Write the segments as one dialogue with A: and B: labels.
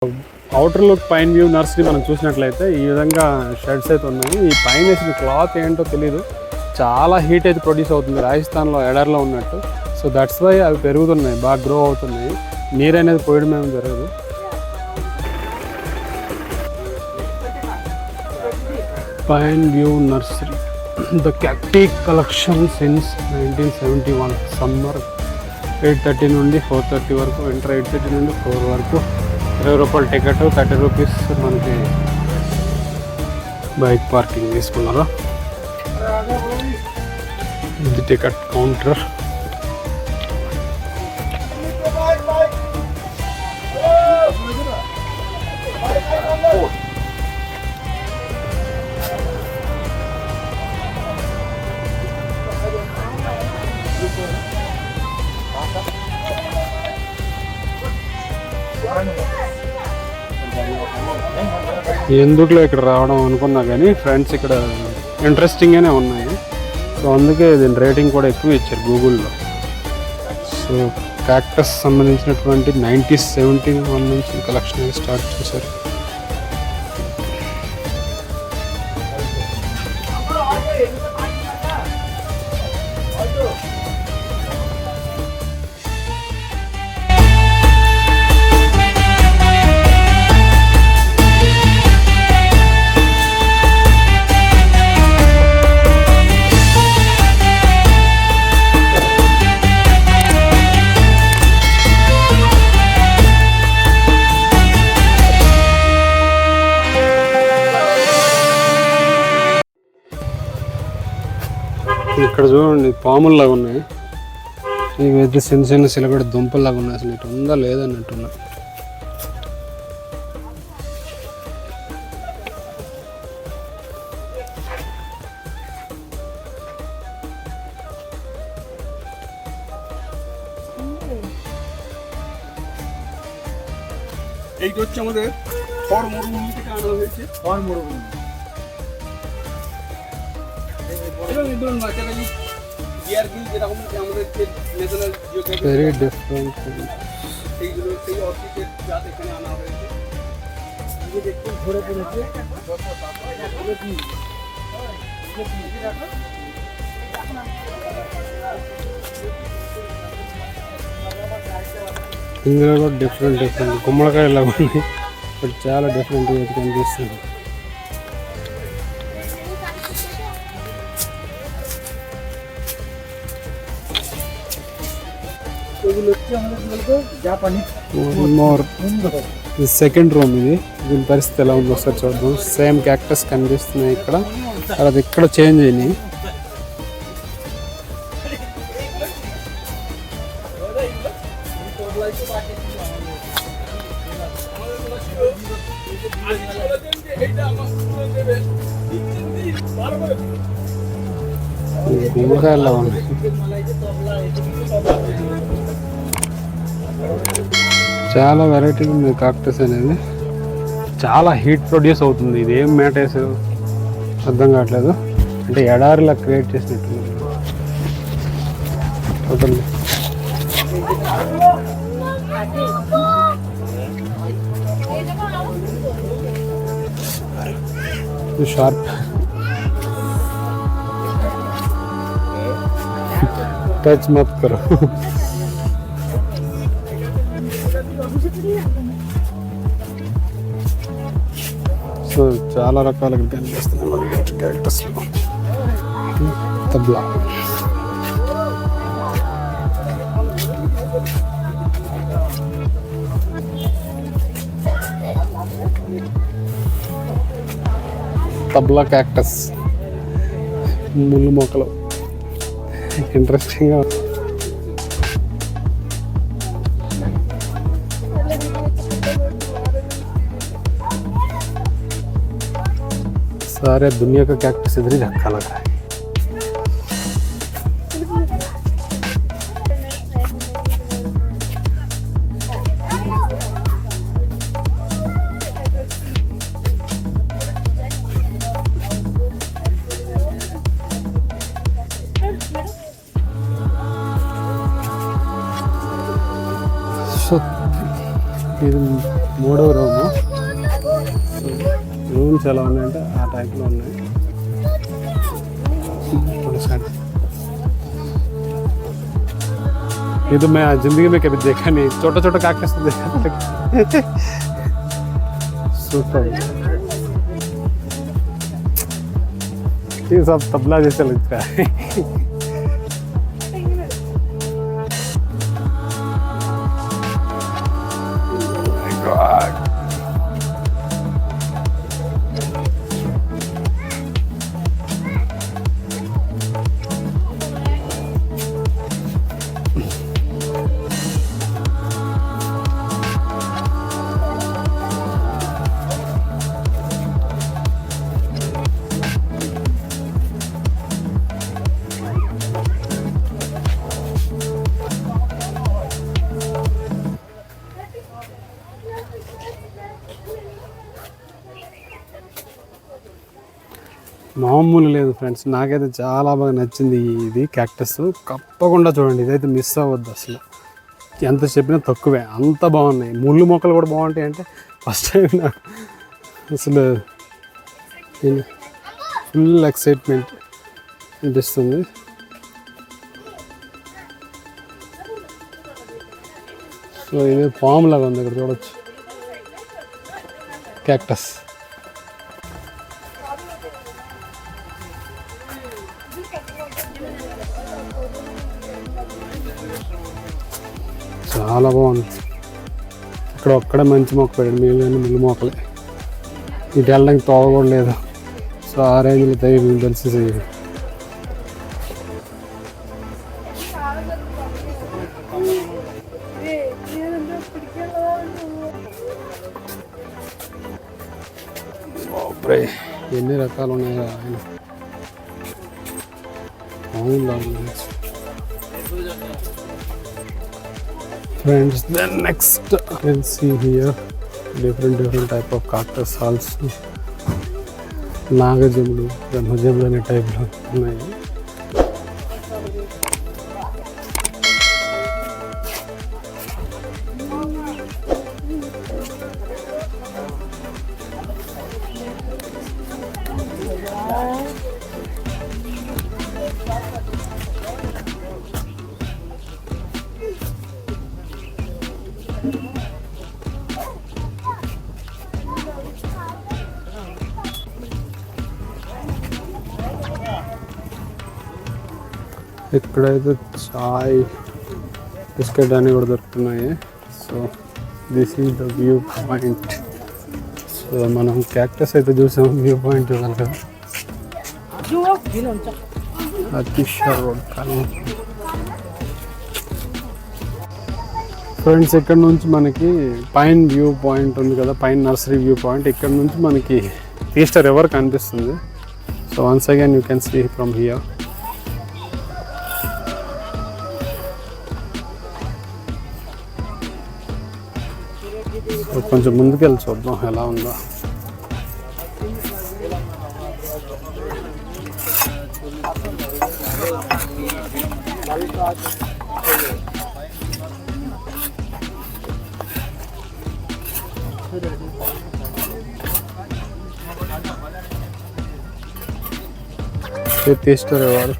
A: Outer look pine view nursery మనం చూసినట్లయితే ఈ విధంగా షెడ్స్ అయితే ఉన్నాయి. ఈ పైన వేసిన క్లాత్ ఏంటో తెలియదు, చాలా హీట్ అయితే ప్రొడ్యూస్ అవుతుంది రాజస్థాన్లో ఎడర్లో ఉన్నట్టు. సో దట్స్ వై అవి పెరుగుతున్నాయి, బాగా గ్రో అవుతున్నాయి. నీరు అనేది పోయడం ఏమి జరగదు. Pine view nursery, the cacti collection since 1971. Summer 8:30 నుండి 4:30 వరకు, వింటర్ 8:30 నుండి 4 వరకు. 20 రూపాయలు టికెట్, 30 రూపీస్ మనకి బైక్ పార్కింగ్ తీసుకున్నారు. ఇది టికెట్ కౌంటర్. ఎందుకులో ఇక్కడ రావడం అనుకున్నా కానీ ఫ్రెండ్స్ ఇక్కడ ఇంట్రెస్టింగ్గానే ఉన్నాయి. సో అందుకే దీని రేటింగ్ కూడా ఎక్కువ ఇచ్చారు గూగుల్లో. సో క్యాక్టస్ సంబంధించినటువంటి 1971 నుంచి కలెక్షన్ స్టార్ట్ చేశారు. ఇక్కడ చూడండి పాముల్లాగా ఉన్నాయి. ఇవైతే చిన్న చిన్న సిలబడి దుంపల్లాగా ఉన్నాయి. అసలు ఇటు ఉందా లేదన్నట్టున్నా.
B: এইটা হচ্ছে আমাদের থর মরুভূমি থেকে আনা হয়েছে। থর মরুভূমি এবং এই ধরুন মাঝামাঝি গিয়ার গিল যেরকম আমাদের ন্যাশনাল জিওগ্রাফি
A: ভেরি ডিফারেন্ট
B: এইগুলো সেই অর্কিডের জাত এখানে আনা হয়েছে। এই দেখুন ধরে পড়েছে
A: ఇందులో కూడా డిఫరెంట్ గుమ్మడికాయలా ఉన్నాయి, బట్ చాలా డిఫరెంట్గా అయితే కనిపిస్తుంది. మోర్ ఇది సెకండ్ రూమ్. ఇది దీని పరిస్థితి ఎలా ఉందో ఒకసారి చూద్దాం. సేమ్ క్యాక్టస్ కనిపిస్తున్నాయి ఇక్కడ, తర్వాత ఇక్కడ చేంజ్ అయినాయి. గుమ్మడికాయలా ఉన్నాయి. చాలా వెరైటీ ఉంది కాక్టస్ అనేది. చాలా హీట్ ప్రొడ్యూస్ అవుతుంది. ఇది ఏం మ్యాటర్స్ అర్థం కావట్లేదు, అంటే ఎడారిలా క్రియేట్ చేసినట్టు టోటల్. షార్ప్ టచ్ మత్ కరో. సో చాలా రకాలుగా కనిపిస్తుంది క్యాక్టస్లో. తబ్లా, తబ్లా క్యాక్టస్, ముళ్ళు మొక్కలు. ఇంట్రెస్టింగ్గా सारे दुनिया का कैक्टस इधर ही रखा लगा है. సో ఇది మూడవ రూము. రూమ్స్ ఎలా ఉన్నాయంటే ఆ టైప్లో ఉన్నాయి. ये तो मैं जिंदगी में कभी देखा नहीं, छोटा छोटा कैक्टस देखा था. सुपर, ये सब तबला जैसा लगता है. మామూలు లేదు ఫ్రెండ్స్, నాకైతే చాలా బాగా నచ్చింది ఇది క్యాక్టస్. తప్పకుండా చూడండి, ఇదైతే మిస్ అవ్వద్దు అసలు. ఎంత చెప్పినా తక్కువే, అంత బాగున్నాయి. ముళ్ళు మొక్కలు కూడా బాగుంటాయి అంటే ఫస్ట్ టైం నాకు అసలు ఫుల్ ఎక్సైట్మెంట్ అనిపిస్తుంది. సో ఇది పాము లాగా ఉంది, ఇక్కడ చూడొచ్చు క్యాక్టస్. చాలా బాగుంది. ఇక్కడ ఒక్కడే మంచి మొక్క పెట్టాడు, మిగిలిన ముళ్ళు మొక్కలే. ఇటు వెళ్ళడానికి తోవ కూడా లేదు. సో ఆ రేంజ్లో తెలిసి ఎన్ని రకాలు ఉన్నాయో ఆయన. Friends, then next you can see here different type of cactus also. నాగజములు, బ్రహ్మజములు అనే టైప్లో ఉన్నాయి. ఇక్కడైతే చాయ్ బిస్కెట్ అని కూడా దొరుకుతున్నాయి. So this is the view point. So మనం క్యాక్టస్ అయితే చూసాం, వ్యూ పాయింట్ చూడాలి కదా. అతిషా రోడ్ ఫ్రెండ్స్, ఇక్కడ నుంచి మనకి పైన్ వ్యూ పాయింట్ ఉంది కదా, పైన్ నర్సరీ వ్యూ పాయింట్. ఇక్కడ నుంచి మనకి తీస్టా రివర్ కనిపిస్తుంది. So once again you can see from here. కొంచెం ముందుకెళ్ళి చూద్దాం ఎలా ఉందో. తీస్టా రివర్.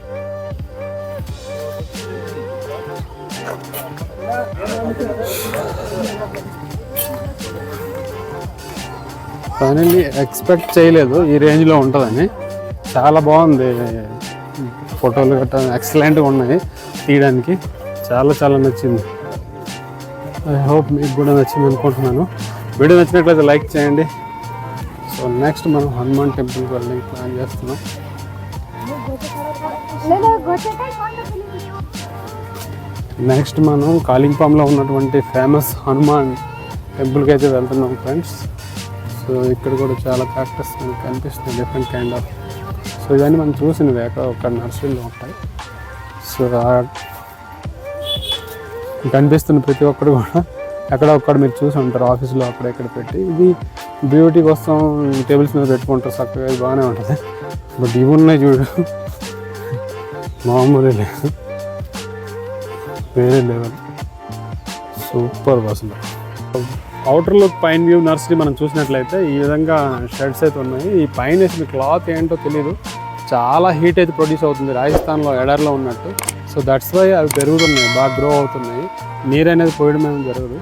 A: ఫైనల్లీ ఎక్స్పెక్ట్ చేయలేదు ఈ రేంజ్లో ఉంటుందని. చాలా బాగుంది, ఫోటోలు గట్రా ఎక్సలెంట్గా ఉన్నాయి తీయడానికి. చాలా చాలా నచ్చింది. ఐ హోప్ మీకు కూడా నచ్చింది అనుకుంటున్నాను. వీడియో నచ్చినట్లయితే లైక్ చేయండి. సో నెక్స్ట్ మనం హనుమాన్ టెంపుల్కి వెళ్ళడానికి ప్లాన్ చేస్తున్నాం. నెక్స్ట్ మనం కాలింపాంలో ఉన్నటువంటి ఫేమస్ హనుమాన్ టెంపుల్కి అయితే వెళ్తున్నాం ఫ్రెండ్స్. సో ఇక్కడ కూడా చాలా క్యాక్టస్ కనిపిస్తుంది, డిఫరెంట్ కైండ్ ఆఫ్. సో ఇవన్నీ మనం చూసినవి ఒక నర్సరీలో ఉంటాయి. సో కనిపిస్తున్న ప్రతి ఒక్కరు కూడా ఎక్కడ ఒక్కడ మీరు చూసి ఉంటారు, ఆఫీస్లో అక్కడ ఇక్కడ పెట్టి. ఇది బ్యూటీ కోసం టేబుల్స్ మీద పెట్టుకుంటారు చక్కగా, ఇది బాగానే ఉంటుంది. బట్ ఇవి ఉన్నాయి చూడు, మామూలు లేదు, వేరే లెవెల్, సూపర్ అసలు. Outer look pine view nursery మనం చూసినట్లయితే ఈ విధంగా షెడ్స్ అయితే ఉన్నాయి. ఈ పైన వేసిన క్లాత్ ఏంటో తెలియదు, చాలా హీట్ అయితే ప్రొడ్యూస్ అవుతుంది రాజస్థాన్లో ఎడర్లో ఉన్నట్టు. సో దట్స్ వై అవి పెరుగుతున్నాయి, బాగా గ్రో అవుతున్నాయి. నీరు అనేది పోయడం ఏమి జరగదు.